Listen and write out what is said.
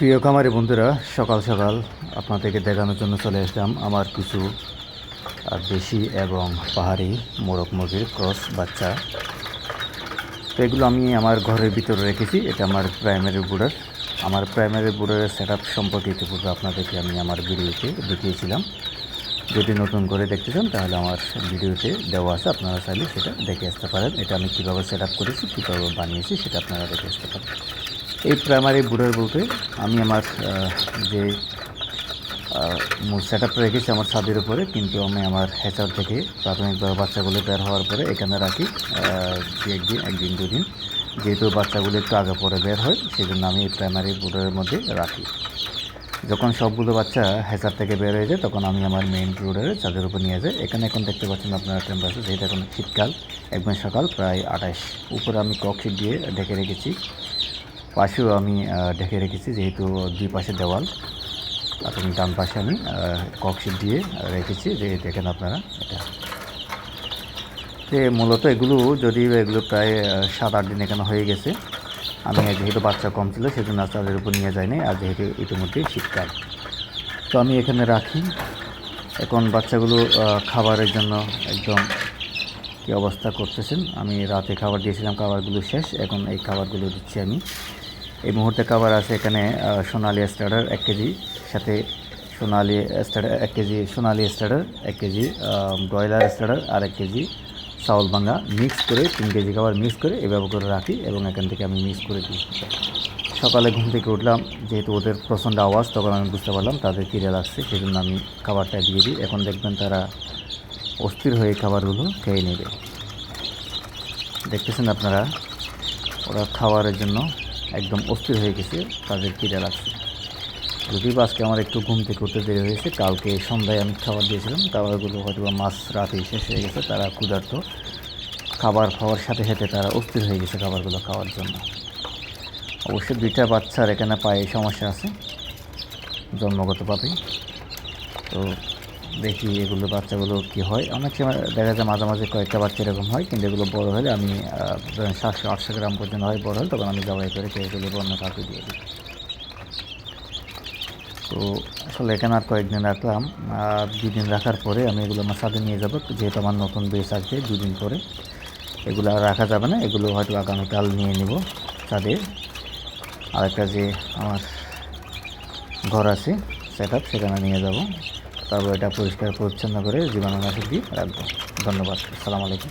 প্রিয় খামারি বন্ধুরা, সকাল সকাল আপনাদেরকে দেখানোর জন্য চলে আসলাম আমার কিছু দেশি এবং পাহাড়ি মোরগ মুরগির ক্রস বাচ্চা। তো এগুলো আমি আমার ঘরের ভিতরে রেখেছি। এটা আমার প্রাইমারি ব্রুডার। আমার প্রাইমারি ব্রুডারের সেট আপ সম্পর্কে ইতিপূর্বে আপনাদেরকে আমি আমার ভিডিওতে দেখিয়েছিলাম। যদি নতুন করে দেখতে চান তাহলে আমার ভিডিওতে দেওয়া আছে, আপনারা চাইলে সেটা দেখে আসতে পারেন। এটা আমি কীভাবে সেট আপ করেছি, কীভাবে বানিয়েছি সেটা আপনারা দেখে আসতে পারেন। এই প্রাইমারি ব্রুডার বলতে আমি আমার যে সেট আপটা রেখেছি আমার ছাদের উপরে, কিন্তু আমি আমার হ্যাচার থেকে প্রাথমিকভাবে বাচ্চাগুলো বের হওয়ার পরে এখানে রাখি একদিন দুদিন। যেহেতু বাচ্চাগুলো একটু আগে পরে বের হয়, সেই জন্য আমি এই প্রাইমারি ব্রুডারের মধ্যে রাখি। যখন সবগুলো বাচ্চা হ্যাচার থেকে বের হয়ে যায় তখন আমি আমার মেইন ব্রুডারে ছাদের উপর নিয়ে যাই। এখানে এখন দেখতে পাচ্ছেন আপনারা টেম্পারেচার, যেহেতু এখন শীতকাল, একদম সকাল প্রায় 28। উপরে আমি ককশিট দিয়ে ঢেকে রেখেছি, পাশেও আমি ঢেকে রেখেছি, যেহেতু দুই পাশে দেওয়াল। এবং ডান পাশে আমি ককশিট দিয়ে রেখেছি, যে দেখেন আপনারা এটা। মূলত এগুলো প্রায় 7-8 দিন এখানে হয়ে গেছে। আমি যেহেতু বাচ্চা কম ছিল সেজন্য তাদের উপর নিয়ে যাইনি, আর যেহেতু ইতিমধ্যেই শীতকাল, তো আমি এখানে রাখি। এখন বাচ্চাগুলো খাবারের জন্য একদম কী অবস্থা করতেছেন। আমি রাতে খাবার দিয়েছিলাম, খাবারগুলো শেষ, এখন এই খাবারগুলো দিচ্ছি আমি। এই মুহূর্তে খাবার আছে এখানে সোনালি স্টার্টার 1 কেজি, সাথে সোনালি স্টার্টার 1 কেজি, সোনালি স্টার্টার 1 কেজি, ব্রয়লার স্টার্টার আর 1 কেজি, চাউল ভাঙা মিক্স করে 3 কেজি খাবার মিক্স করে এভাবে করে রাখি, এবং এখান থেকে আমি মিক্স করে দিই। সকালে ঘুম থেকে উঠলাম, যেহেতু ওদের প্রচণ্ড আওয়াজ, তখন আমি বুঝতে পারলাম তাদের খিদে লাগছে, সেই জন্য আমি খাবারটা দিয়ে দিই। এখন দেখবেন তারা অস্থির হয়ে খাবারগুলো খেয়ে নেবে। দেখতেছেন আপনারা, ওরা খাবারের জন্য একদম অস্থির হয়ে গেছে, তাদের খিদে লাগছে। যদিও আজকে আমার একটু ঘুম থেকে উঠতে দেরি হয়েছে, কালকে সন্ধ্যায় আমি খাবার দিয়েছিলাম, খাবারগুলো হয়তো মাছ রাতেই শেষ হয়ে গেছে। তারা ক্ষুধার্ত, খাবার খাওয়ার সাথে সাথে তারা অস্থির হয়ে গেছে খাবারগুলো খাওয়ার জন্য। অবশ্যই 2টা বাচ্চার এখানে পায়ে সমস্যা আছে জন্মগতভাবেই। তো দেখি এগুলো বাচ্চাগুলো কী হয়। অনেক সময় দেখা যায় মাঝে মাঝে কয়েকটা বাচ্চা এরকম হয়, কিন্তু এগুলো বড়ো হলে আমি 700-800 গ্রাম পর্যন্ত হয় বড়ো হলে, তখন আমি জবাই করে এগুলো অন্য কাউকে দিয়ে দিই। তো আসলে এখানে আর কয়েকদিন রাখলাম, 2 দিন রাখার পরে আমি এগুলো আমার সাথে নিয়ে যাব, যেহেতু আমার নতুন বেস আসবে 2 দিন পরে। এগুলো আর রাখা যাবে না, এগুলো হয়তো আগামীকাল নিয়ে নিব ছাদে। আরেকটা যে আমার ঘর আছে সেট আপ, সেখানে নিয়ে যাব, তারপর এটা পরিষ্কার পরিচ্ছন্ন করে জীবাণুনাশক দিয়ে রাখবো। ধন্যবাদ। আসসালামু আলাইকুম।